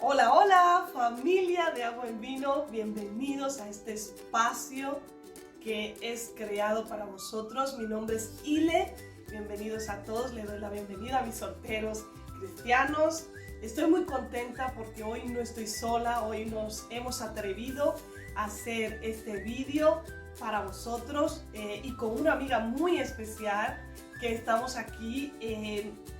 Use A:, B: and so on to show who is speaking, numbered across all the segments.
A: Hola, hola, familia de Agua en Vino, bienvenidos a este espacio que es creado para vosotros. Mi nombre es Ile, bienvenidos a todos, le doy la bienvenida a mis solteros cristianos. Estoy muy contenta porque hoy no estoy sola, hoy nos hemos atrevido a hacer este vídeo para vosotros y con una amiga muy especial que estamos aquí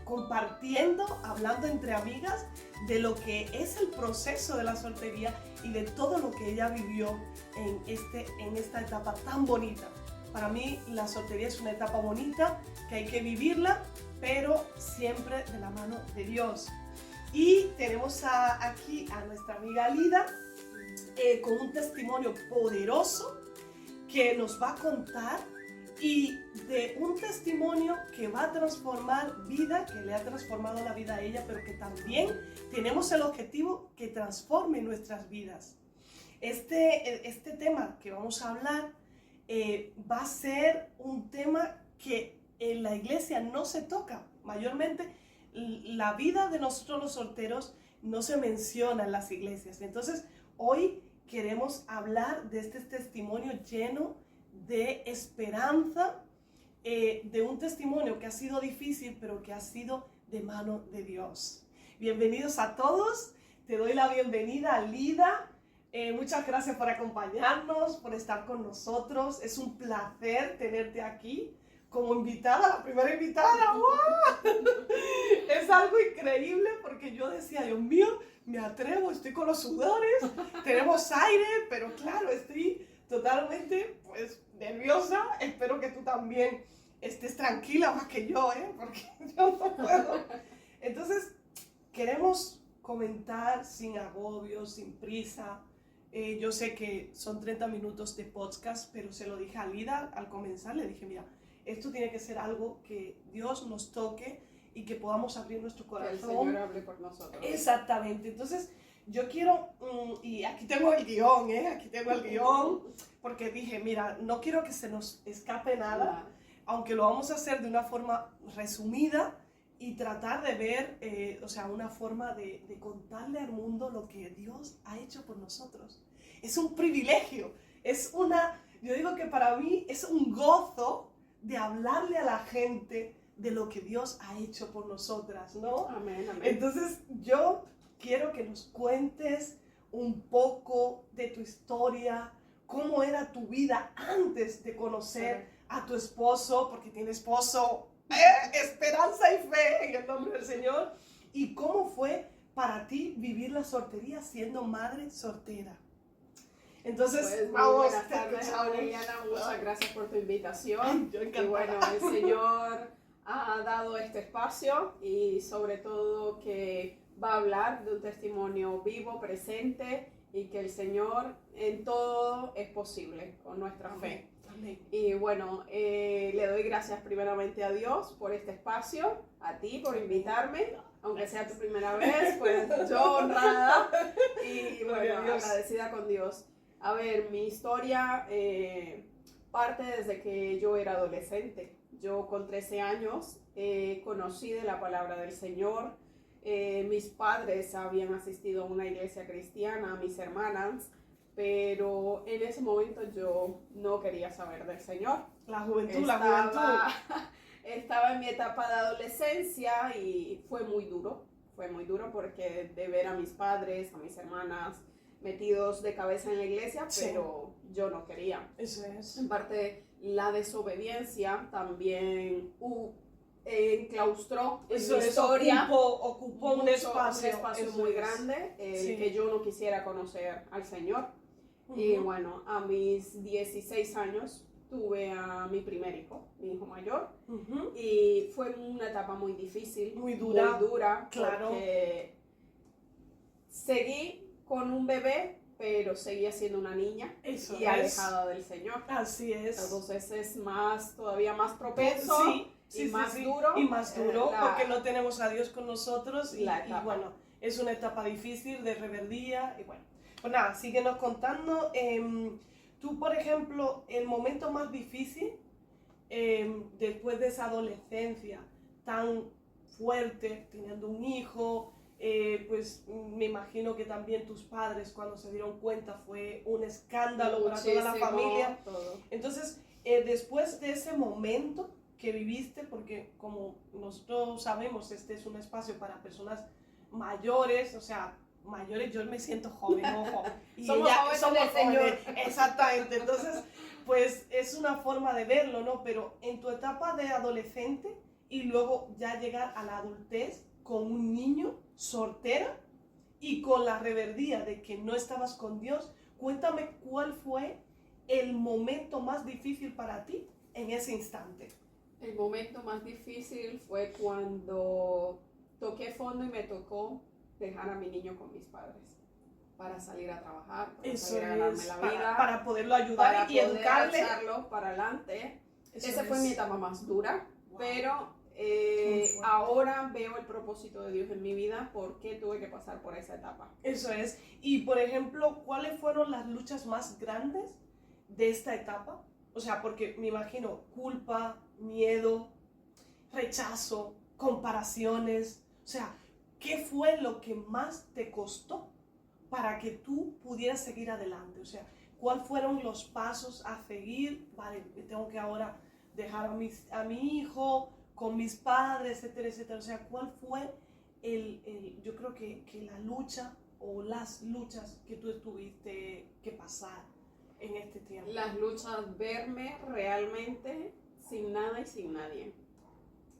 A: compartiendo, hablando entre amigas de lo que es el proceso de la soltería y de todo lo que ella vivió en esta etapa tan bonita. Para mí la soltería es una etapa bonita que hay que vivirla, pero siempre de la mano de Dios. Y tenemos aquí a nuestra amiga Lida con un testimonio poderoso que nos va a contar, y de un testimonio que va a transformar vida, que le ha transformado la vida a ella, pero que también tenemos el objetivo que transforme nuestras vidas. Este tema que vamos a hablar va a ser un tema que en la iglesia no se toca. Mayormente la vida de nosotros los solteros no se menciona en las iglesias. Entonces hoy queremos hablar de este testimonio lleno de esperanza, de un testimonio que ha sido difícil, pero que ha sido de mano de Dios. Bienvenidos a todos, te doy la bienvenida a Lida. Muchas gracias por acompañarnos, por estar con nosotros. Es un placer tenerte aquí como invitada, la primera invitada. ¡Wow! Es algo increíble porque yo decía, Dios mío, me atrevo, estoy con los sudores, tenemos aire, pero claro, estoy totalmente nerviosa. Espero que tú también estés tranquila más que yo, porque yo no puedo. Entonces, queremos comentar sin agobio, sin prisa. Yo sé que son 30 minutos de podcast, pero se lo dije a Lida al comenzar, le dije, mira, esto tiene que ser algo que Dios nos toque y que podamos abrir nuestro corazón.
B: Que el Señor hable por nosotros.
A: Exactamente. Entonces, yo quiero, y aquí tengo el guión, aquí tengo el guión, porque dije, mira, no quiero que se nos escape nada, aunque lo vamos a hacer de una forma resumida y tratar de ver, una forma de contarle al mundo lo que Dios ha hecho por nosotros. Es un privilegio, yo digo que para mí es un gozo de hablarle a la gente de lo que Dios ha hecho por nosotras, ¿no?
B: Amén, amén.
A: Entonces, yo quiero que nos cuentes un poco de tu historia, cómo era tu vida antes de conocer a tu esposo, porque tiene esposo, esperanza y fe en el nombre del Señor, y cómo fue para ti vivir la soltería siendo madre soltera. Entonces,
B: Pues,
A: vamos,
B: buenas tardes, Aureliana, muchas gracias por tu invitación.
A: Yo
B: y bueno, el Señor ha dado este espacio y sobre todo que va a hablar de un testimonio vivo, presente, y que el Señor en todo es posible con nuestra fe.
A: Amén.
B: Y bueno, le doy gracias primeramente a Dios por este espacio, a ti por invitarme, aunque sea tu primera vez, pues yo honrada y bueno, agradecida con Dios. A ver, mi historia parte desde que yo era adolescente. Yo con 13 años conocí de la palabra del Señor. Mis padres habían asistido a una iglesia cristiana, mis hermanas, pero en ese momento yo no quería saber del Señor.
A: La juventud.
B: Estaba en mi etapa de adolescencia y fue muy duro porque de ver a mis padres, a mis hermanas metidos de cabeza en la iglesia, pero yo no quería.
A: Eso es.
B: En parte, la desobediencia también enclaustró en mi historia.
A: Ocupó un espacio
B: muy grande, que yo no quisiera conocer al Señor. Y bueno, a mis 16 años tuve a mi primer hijo, mi hijo mayor, y fue una etapa muy difícil,
A: muy dura,
B: claro, porque seguí con un bebé, pero seguía siendo una niña y alejada del Señor.
A: Así es.
B: Entonces es todavía más propenso y más duro.
A: Y más duro porque no tenemos a Dios con nosotros y bueno, es una etapa difícil de rebeldía y bueno. Pues nada, síguenos contando. Tú, por ejemplo, el momento más difícil después de esa adolescencia tan fuerte, teniendo un hijo, pues me imagino que también tus padres cuando se dieron cuenta fue un escándalo para toda la familia.
B: Todo.
A: Entonces, después de ese momento que viviste, porque como nosotros sabemos, este es un espacio para personas mayores, o sea, mayores, yo me siento joven, ojo. Y
B: Somos jóvenes del Señor.
A: Exactamente, entonces, pues es una forma de verlo, ¿no? Pero en tu etapa de adolescente y luego ya llegar a la adultez con un niño soltera y con la reverdía de que no estabas con Dios, cuéntame cuál fue el momento más difícil para ti en ese instante.
B: El momento más difícil fue cuando toqué fondo y me tocó dejar a mi niño con mis padres para salir a trabajar, para salir a ganarme la vida,
A: para poderlo ayudar
B: para
A: y educarle.
B: poder echarlo para adelante. Esa fue mi etapa más dura,
A: wow.
B: Pero ahora veo el propósito de Dios en mi vida porque tuve que pasar por esa etapa.
A: Eso es. Y por ejemplo, ¿cuáles fueron las luchas más grandes de esta etapa? O sea, porque me imagino culpa, miedo, rechazo, comparaciones. O sea, ¿qué fue lo que más te costó para que tú pudieras seguir adelante? O sea, ¿cuáles fueron los pasos a seguir? Vale, tengo que ahora dejar a mi hijo con mis padres, etcétera, etcétera. O sea, ¿cuál fue yo creo que la lucha o las luchas que tú tuviste que pasar en este tiempo?
B: Las luchas, verme realmente sin nada y sin nadie.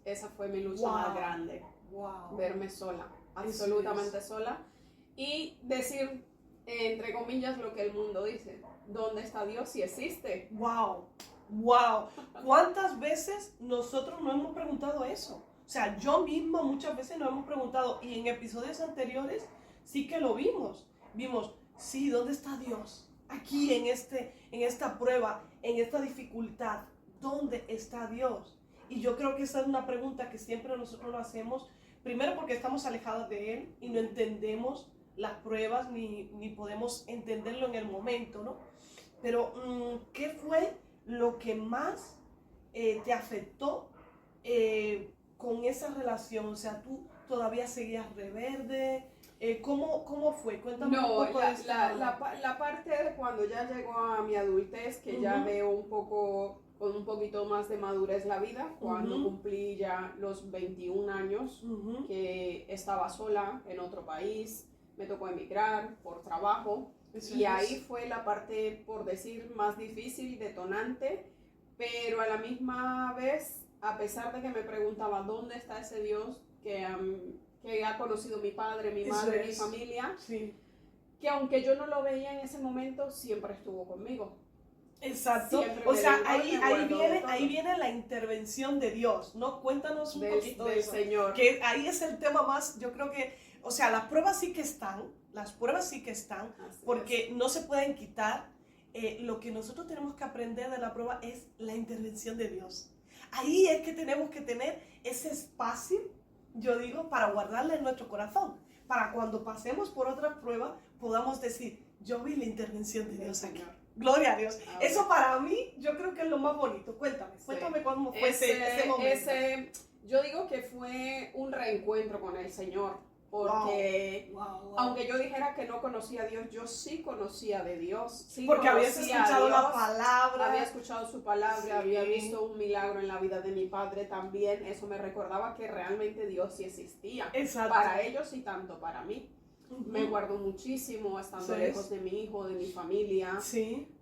B: Esa fue mi lucha más grande.
A: Wow.
B: Verme sola, absolutamente sola. Y decir, entre comillas, lo que el mundo dice. ¿Dónde está Dios si existe?
A: Wow. Wow. ¿Cuántas veces nosotros nos hemos preguntado eso? O sea, yo misma muchas veces nos hemos preguntado, y en episodios anteriores sí que lo vimos. Vimos, sí, ¿dónde está Dios? Aquí en esta prueba, en esta dificultad, ¿dónde está Dios? Y yo creo que esa es una pregunta que siempre nosotros lo hacemos, primero porque estamos alejados de Él y no entendemos las pruebas ni podemos entenderlo en el momento, ¿no? Pero, ¿qué fue lo que más te afectó con esa relación? O sea, ¿tú todavía seguías rebelde? ¿Cómo fue? Cuéntame un poco de esto.
B: La parte de cuando ya llegó a mi adultez, que ya veo un poco, con un poquito más de madurez la vida, cuando cumplí ya los 21 años, que estaba sola en otro país, me tocó emigrar por trabajo. Y ahí fue la parte, por decir, más difícil, detonante, pero a la misma vez, a pesar de que me preguntaba dónde está ese Dios que ha conocido mi padre, mi madre, mi familia, que aunque yo no lo veía en ese momento, siempre estuvo conmigo.
A: Exacto. O sea, ahí viene la intervención de Dios, ¿no? Cuéntanos un poquito de eso.
B: Señor.
A: Que ahí es el tema más, yo creo que, o sea, las pruebas sí que están, porque no se pueden quitar. Lo que nosotros tenemos que aprender de la prueba es la intervención de Dios. Ahí es que tenemos que tener ese espacio, yo digo, para guardarla en nuestro corazón, para cuando pasemos por otra prueba podamos decir, yo vi la intervención de Dios aquí. Gloria a Dios. Eso para mí, yo creo que es lo más bonito. Cuéntame cómo fue ese momento.
B: Yo digo que fue un reencuentro con el Señor, porque aunque yo dijera que no conocía a Dios, yo sí conocía de Dios. Sí,
A: porque habías escuchado
B: Dios,
A: la palabra.
B: Había escuchado su palabra, había visto un milagro en la vida de mi padre también. Eso me recordaba que realmente Dios sí existía.
A: Exacto.
B: Para ellos y tanto para mí. Me guardó muchísimo estando lejos de mi hijo, de mi familia.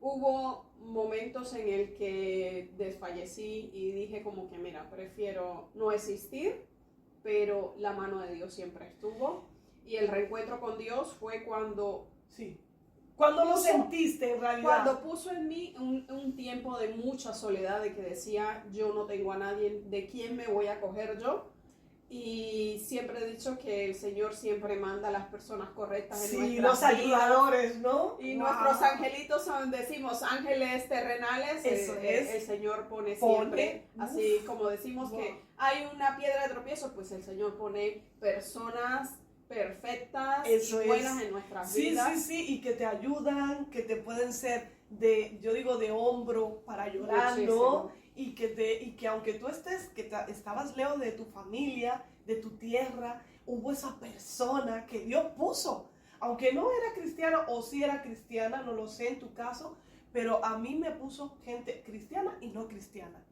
B: Hubo momentos en el que desfallecí y dije como que mira, prefiero no existir, pero la mano de Dios siempre estuvo. Y el reencuentro con Dios fue cuando...
A: ¿Cuándo lo sentiste en realidad?
B: Cuando puso en mí un tiempo de mucha soledad, de que decía, yo no tengo a nadie, ¿de quién me voy a coger yo? Y siempre he dicho que el Señor siempre manda a las personas correctas en nuestras
A: los ayudadores, ¿no?
B: Y nuestros angelitos decimos ángeles terrenales, el Señor pone siempre, así como decimos que hay una piedra de tropiezo, pues el Señor pone personas perfectas y buenas en nuestras vidas.
A: Y que te ayudan, que te pueden ser de hombro para llorar, ¿no? Y que aunque tú estabas lejos de tu familia, de tu tierra, hubo esa persona que Dios puso, aunque no era cristiana o sí era cristiana, no lo sé en tu caso, pero a mí me puso gente cristiana y no cristiana,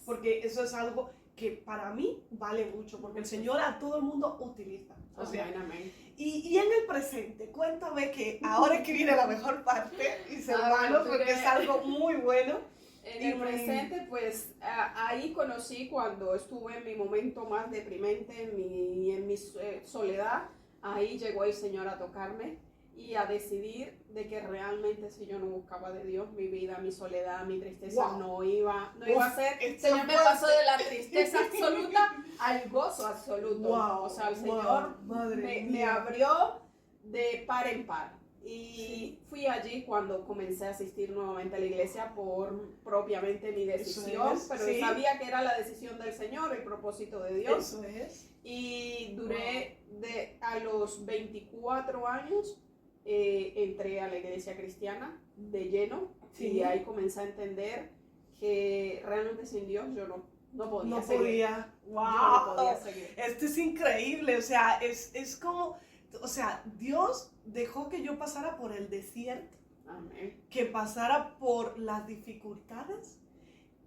A: porque eso es algo que para mí vale mucho, porque el Señor a todo el mundo utiliza. O sea,
B: amén.
A: Y en el presente, cuéntame, que ahora es que viene la mejor parte, mis hermanos, porque es algo muy bueno.
B: En el presente, pues ahí conocí cuando estuve en mi momento más deprimente, en mi soledad, ahí llegó el Señor a tocarme y a decidir de que realmente si yo no buscaba de Dios, mi vida, mi soledad, mi tristeza no iba a ser. El Señor me pasó de la tristeza absoluta al gozo absoluto. O sea, el Señor me abrió de par en par. Y fui allí cuando comencé a asistir nuevamente a la iglesia por propiamente mi decisión, pero sabía que era la decisión del Señor, el propósito de Dios.
A: Eso es.
B: Y duré a los 24 años, entré a la iglesia cristiana de lleno, y ahí comencé a entender que realmente sin Dios yo no podía seguir.
A: Wow.
B: Yo no podía seguir.
A: Esto es increíble, o sea, es como, o sea, Dios dejó que yo pasara por el desierto.
B: Amén.
A: Que pasara por las dificultades,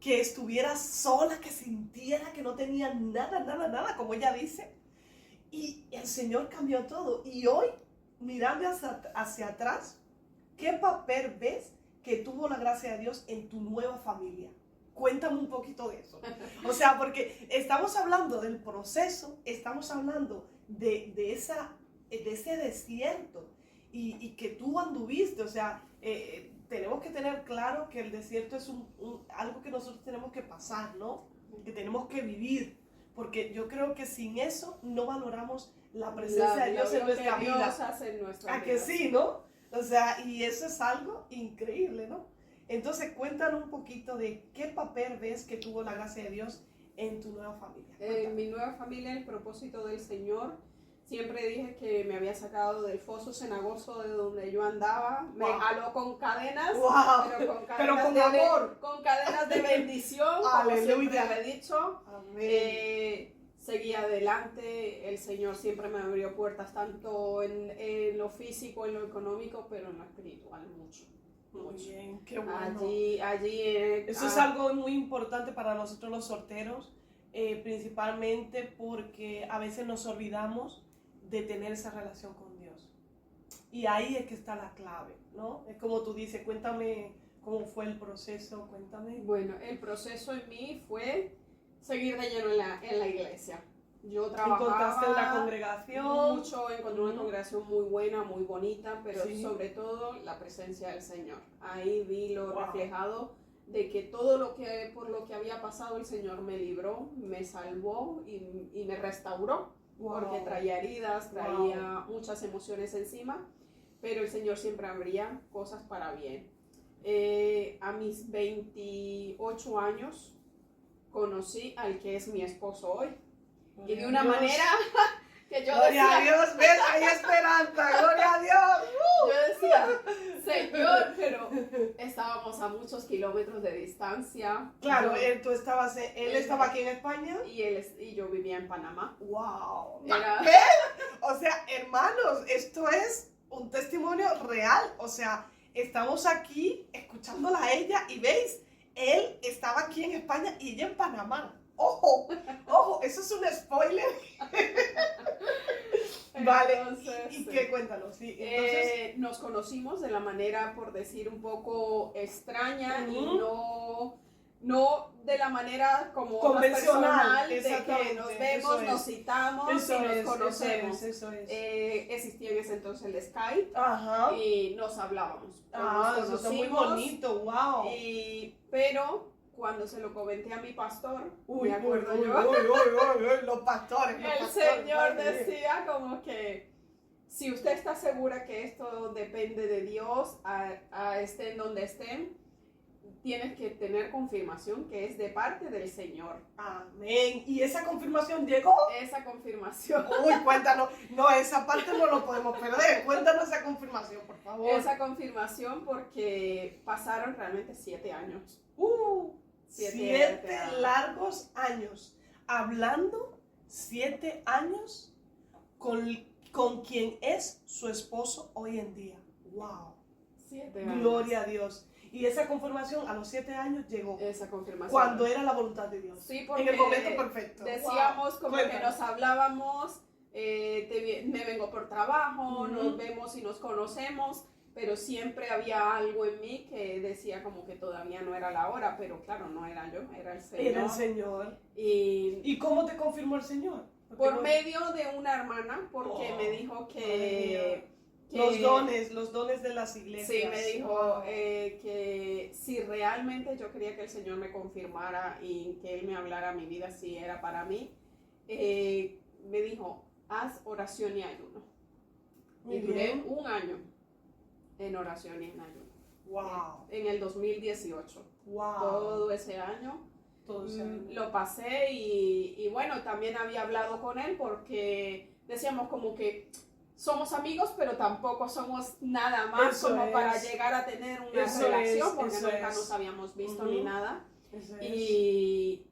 A: que estuviera sola, que sintiera que no tenía nada, como ella dice. Y el Señor cambió todo. Y hoy, mirando hacia atrás, ¿qué papel ves que tuvo la gracia de Dios en tu nueva familia? Cuéntame un poquito de eso. O sea, porque estamos hablando del proceso, estamos hablando de ese desierto y que tú anduviste. O sea, tenemos que tener claro que el desierto es algo que nosotros tenemos que pasar, ¿no? Que tenemos que vivir. Porque yo creo que sin eso no valoramos la presencia de Dios en nuestra vida. ¿A que sí, no? O sea, y eso es algo increíble, ¿no? Entonces, cuéntanos un poquito de qué papel ves que tuvo la gracia de Dios en tu nueva familia.
B: En mi nueva familia, el propósito del Señor, siempre dije que me había sacado del foso cenagoso de donde yo andaba. Me jaló con cadenas, pero con amor. Con cadenas de bendición, como siempre le he dicho. Seguí adelante. El Señor siempre me abrió puertas, tanto en lo físico, en lo económico, pero en lo espiritual mucho.
A: Muy bien, qué bueno.
B: Allí
A: eso es algo muy importante para nosotros los solteros, principalmente porque a veces nos olvidamos de tener esa relación con Dios. Y ahí es que está la clave, ¿no? Es como tú dices, cuéntame cómo fue el proceso, cuéntame.
B: Bueno, el proceso en mí fue seguir de lleno en la iglesia. Yo trabajaba.
A: ¿Encontraste una congregación?
B: Mucho, encontré una congregación muy buena, muy bonita, pero sobre todo la presencia del Señor. Ahí vi lo reflejado de que todo por lo que había pasado, el Señor me libró, me salvó y me restauró. Porque traía heridas, traía muchas emociones encima, pero el Señor siempre abría cosas para bien. A mis 28 años conocí al que es mi esposo hoy. Y de una manera que yo
A: gloria
B: decía...
A: a Dios, ves, hay esperanza, gloria a Dios.
B: Yo decía, Señor, pero estábamos a muchos kilómetros de distancia.
A: Claro, él estaba aquí en España.
B: Y yo vivía en Panamá.
A: ¡Wow! O sea, hermanos, esto es un testimonio real. O sea, estamos aquí escuchándola a ella y veis, él estaba aquí en España y ella en Panamá. ¡Ojo! ¡Ojo! Eso es un spoiler. Vale.
B: Entonces,
A: ¿Y qué? Cuéntanos. Sí, entonces,
B: nos conocimos de la manera, por decir, un poco extraña y no de la manera como
A: convencional,
B: de que nos vemos, nos citamos y nos conocemos.
A: Eso es.
B: Existía en ese entonces el Skype.
A: Ajá.
B: Y nos habláblos.
A: Eso está muy bonito, wow.
B: Pero cuando se lo comenté a mi pastor,
A: uy, los pastores.
B: El Señor decía como que si usted está segura que esto depende de Dios, estén donde estén, tienes que tener confirmación que es de parte del Señor.
A: Amén. ¿Y esa confirmación llegó?
B: Esa confirmación.
A: Uy, cuéntanos. No, esa parte no lo podemos perder. Cuéntanos esa confirmación, por favor.
B: Esa confirmación porque pasaron realmente 7 años.
A: 7 largos años. Hablando 7 años con quien es su esposo hoy en día. ¡Wow!
B: 7 años.
A: Gloria a Dios. Y esa confirmación a los 7 años llegó.
B: Esa confirmación.
A: Cuando era la voluntad de Dios.
B: Sí, porque
A: en el momento perfecto.
B: Decíamos
A: Wow.
B: como
A: Cuéntanos.
B: que nos hablábamos, me vengo por trabajo,
A: Ujú.
B: nos vemos y nos conocemos, pero siempre había algo en mí que decía como que todavía no era la hora, pero claro, no era yo, era el Señor.
A: Era el Señor.
B: Y
A: ¿Y cómo te confirmó el Señor? Porque
B: por
A: no-
B: medio de una hermana, porque
A: Oh,
B: me dijo
A: madre
B: que
A: los dones de las iglesias.
B: Sí, me dijo
A: Wow.
B: que si realmente yo quería que el Señor me confirmara y que Él me hablara a mi vida si era para mí, me dijo, haz oración y ayuno.
A: Muy
B: Y duré
A: bien.
B: 1 año en oración y en ayuno.
A: Wow.
B: En el 2018.
A: Wow.
B: Todo ese año
A: Todo ese año.
B: lo pasé y bueno, también había hablado con él porque decíamos como que somos amigos, pero tampoco somos nada más
A: Eso
B: como
A: es.
B: para llegar a tener una
A: Eso
B: relación,
A: es,
B: porque
A: eso
B: nunca
A: es.
B: nos habíamos visto
A: Ujú.
B: ni nada.
A: Eso es.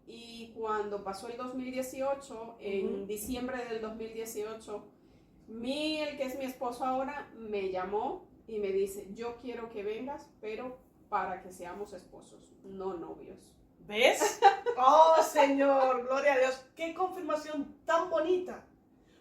B: Y cuando pasó el 2018, en
A: Ujú.
B: diciembre del 2018, el que es mi esposo ahora, me llamó y me dice, yo quiero que vengas, pero para que seamos esposos, no novios.
A: ¿Ves? Oh, Señor, gloria a Dios. Qué confirmación tan bonita.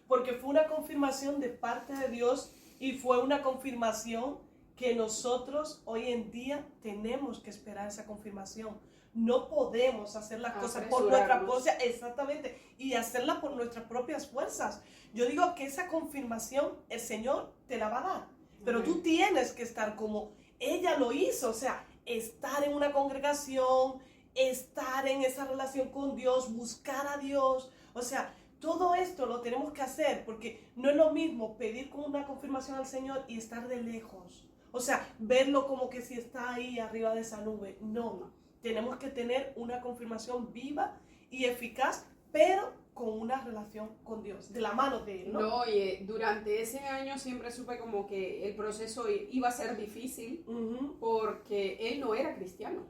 A: Porque fue una confirmación de parte de Dios y fue una confirmación que nosotros hoy en día tenemos que esperar esa confirmación. No podemos hacer las cosas por nuestra
B: Apresurarnos.
A: fuerza, exactamente, y hacerla por nuestras propias fuerzas. Yo digo que esa confirmación el Señor te la va a dar, pero tú tienes que estar como ella lo hizo, o sea, estar en una congregación, estar en esa relación con Dios, buscar a Dios, o sea, todo esto lo tenemos que hacer porque no es lo mismo pedir con una confirmación al Señor y estar de lejos. O sea, verlo como que si está ahí arriba de esa nube. No, tenemos que tener una confirmación viva y eficaz, pero con una relación con Dios, de la mano de Él, ¿no?
B: No, y durante ese año siempre supe como que el proceso iba a ser difícil
A: Ujú.
B: porque él no era cristiano.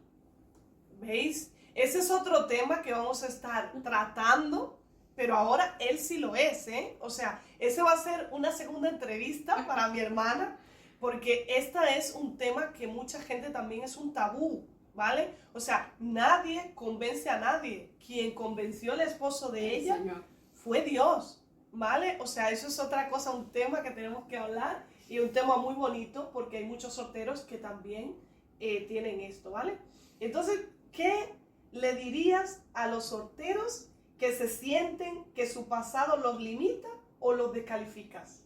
A: ¿Veis? Ese es otro tema que vamos a estar tratando, pero ahora él sí lo es, ¿eh? O sea, ese va a ser una segunda entrevista para mi hermana, porque esta es un tema que mucha gente también es un tabú, ¿vale? O sea, nadie convence a nadie. Quien convenció al esposo de ella
B: Señor.
A: fue Dios, ¿vale? O sea, eso es otra cosa, un tema que tenemos que hablar y un tema muy bonito porque hay muchos solteros que también tienen esto, ¿vale? Entonces, ¿qué le dirías a los solteros que se sienten que su pasado los limita o los descalificas?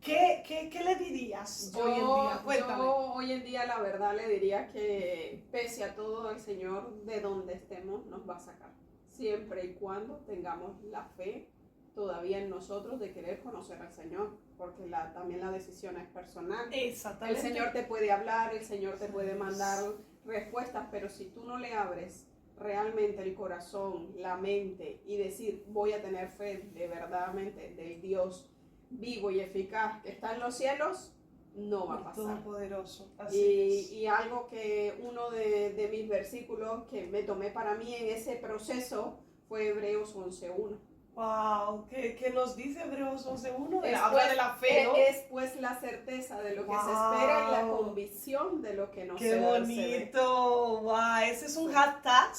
A: ¿Qué le dirías hoy en día? Cuéntame.
B: Yo hoy en día la verdad le diría que pese a todo el Señor de donde estemos nos va a sacar. Siempre y cuando tengamos la fe todavía en nosotros de querer conocer al Señor, porque también la decisión es personal. El
A: Exactamente.
B: Señor te puede hablar, el Señor te puede mandar respuestas, pero si tú no le abres realmente el corazón, la mente y decir voy a tener fe de verdaderamente del Dios vivo y eficaz que está en los cielos, no va a pasar.
A: Todopoderoso. Así es.
B: Y algo que uno de mis versículos que me tomé para mí en ese proceso fue Hebreos 11:1.
A: Wow, ¿qué nos dice Hebreos 11:1?
B: Es
A: Habla de la fe, ¿no?
B: Es pues la certeza de lo que se espera y la convicción de lo que no
A: ¡Qué
B: se ve.
A: bonito! ¡Wow! Ese es un hashtag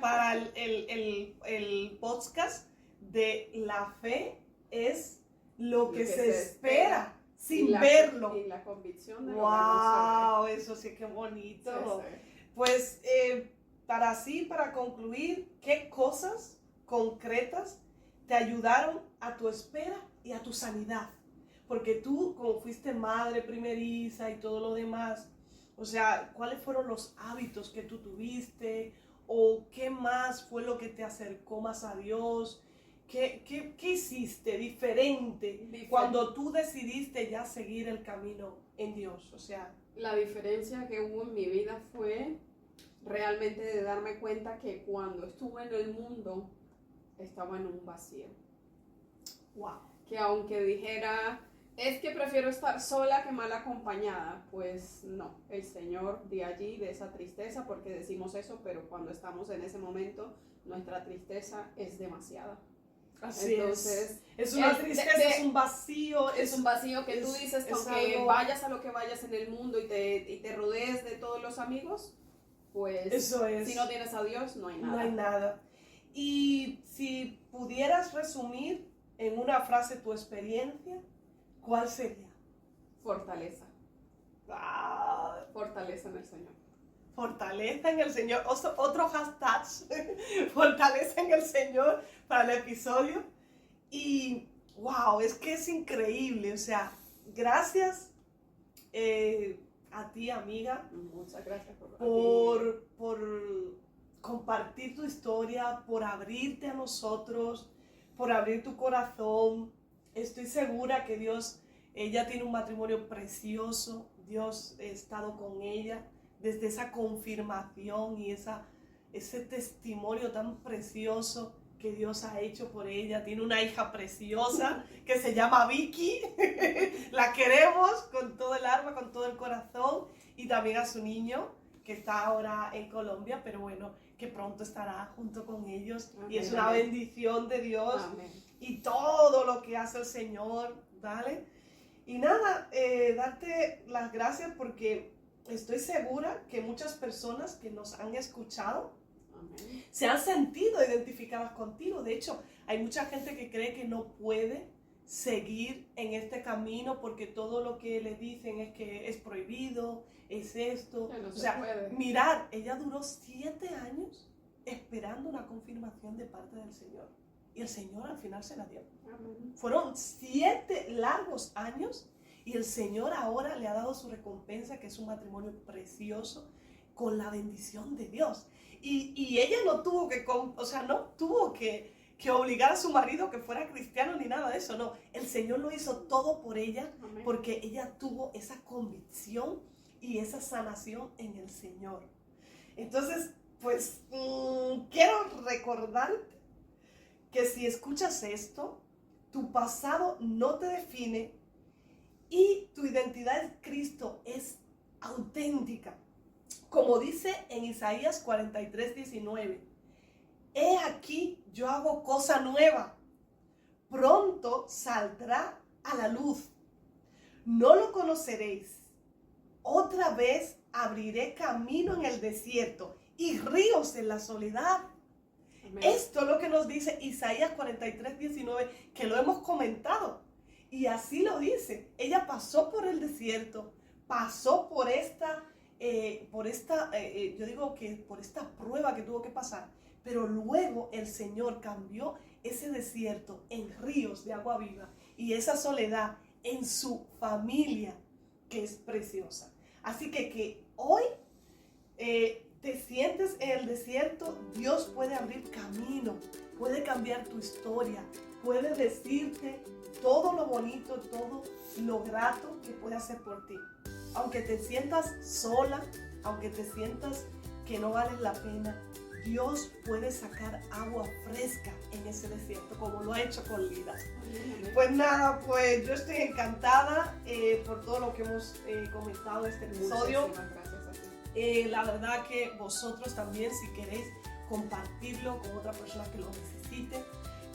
A: para el podcast de la fe es lo que se espera sin verlo.
B: Y la convicción de lo que no
A: ¡Wow! Eso sí, qué bonito.
B: se ve. Sí, sí.
A: Pues para concluir, ¿qué cosas concretas te ayudaron a tu espera y a tu sanidad? Porque tú, como fuiste madre primeriza y todo lo demás, o sea, ¿cuáles fueron los hábitos que tú tuviste? ¿O qué más fue lo que te acercó más a Dios? ¿Qué hiciste diferente cuando tú decidiste ya seguir el camino en Dios? O sea,
B: La diferencia que hubo en mi vida fue realmente de darme cuenta que cuando estuve en el mundo estaba en un vacío.
A: wow.
B: Que aunque dijera, es que prefiero estar sola que mal acompañada, pues no, el Señor de allí, de esa tristeza, porque decimos eso, pero cuando estamos en ese momento, nuestra tristeza es demasiada.
A: Así
B: Entonces,
A: es una tristeza, es un vacío.
B: Es un vacío que tú dices que aunque
A: algo...
B: vayas a lo que vayas en el mundo y te rodees de todos los amigos, pues
A: eso es.
B: Si no tienes a Dios, no hay nada.
A: No hay nada. Y si pudieras resumir en una frase tu experiencia, ¿cuál sería?
B: Fortaleza. Fortaleza en el Señor.
A: Fortaleza en el Señor. Otro hashtag, fortaleza en el Señor para el episodio. Y wow, es que es increíble. O sea, gracias a ti, amiga.
B: Muchas gracias
A: por compartir tu historia, por abrirte a nosotros, por abrir tu corazón. Estoy segura que ella tiene un matrimonio precioso. Dios ha estado con ella desde esa confirmación y ese testimonio tan precioso que Dios ha hecho por ella. Tiene una hija preciosa que se llama Vicky. La queremos con todo el alma, con todo el corazón. Y también a su niño, que está ahora en Colombia, pero bueno, que pronto estará junto con ellos. Amén, y es una bendición de Dios. Amén. Y todo lo que hace el Señor, ¿vale? Y nada, darte las gracias porque estoy segura que muchas personas que nos han escuchado Amén. Se han sentido identificadas contigo. De hecho, hay mucha gente que cree que no puede seguir en este camino porque todo lo que le dicen es que es prohibido, es esto.
B: No
A: o sea, mirar, ella duró 7 años esperando una confirmación de parte del Señor. Y el Señor al final se la dio. Amén. Fueron 7 largos años y el Señor ahora le ha dado su recompensa, que es un matrimonio precioso con la bendición de Dios. Y ella no tuvo que obligar a su marido que fuera cristiano ni nada de eso, no. El Señor lo hizo todo por ella. Amén. Porque ella tuvo esa convicción y esa sanación en el Señor. Entonces, pues, quiero recordarte que si escuchas esto, tu pasado no te define y tu identidad en Cristo es auténtica. Como dice en Isaías 43:19, he aquí yo hago cosa nueva, pronto saldrá a la luz, no lo conoceréis, otra vez abriré camino en el desierto y ríos en la soledad. Amén. Esto es lo que nos dice Isaías 43:19, que lo hemos comentado. Y así lo dice. Ella pasó por el desierto, pasó por esta prueba que tuvo que pasar. Pero luego el Señor cambió ese desierto en ríos de agua viva y esa soledad en su familia, que es preciosa. Así que hoy te sientes en el desierto, Dios puede abrir camino, puede cambiar tu historia, puede decirte todo lo bonito, todo lo grato que puede hacer por ti. Aunque te sientas sola, aunque te sientas que no vales la pena, Dios puede sacar agua fresca en ese desierto, como lo ha hecho con Lida. Pues nada, pues yo estoy encantada por todo lo que hemos comentado en este episodio.
B: Muchísimas gracias a ti.
A: La verdad que vosotros también, si queréis compartirlo con otra persona que lo necesite,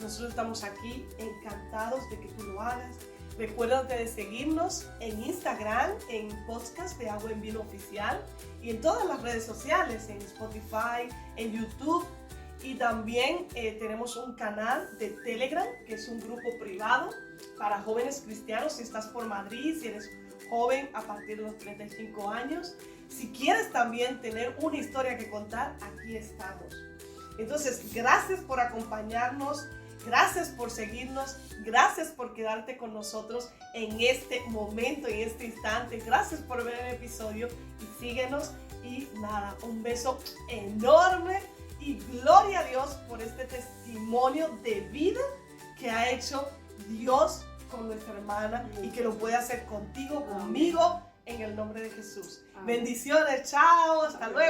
A: nosotros estamos aquí encantados de que tú lo hagas. Recuérdate de seguirnos en Instagram, en podcast de Agua en Vino Oficial y en todas las redes sociales, en Spotify, en YouTube. Y también tenemos un canal de Telegram, que es un grupo privado para jóvenes cristianos. Si estás por Madrid, si eres joven a partir de los 35 años. Si quieres también tener una historia que contar, aquí estamos. Entonces, gracias por acompañarnos. Gracias por seguirnos, gracias por quedarte con nosotros en este momento, en este instante. Gracias por ver el episodio y síguenos. Y nada, un beso enorme y gloria a Dios por este testimonio de vida que ha hecho Dios con nuestra hermana y que lo puede hacer contigo, conmigo, en el nombre de Jesús. Bendiciones, chao, hasta luego.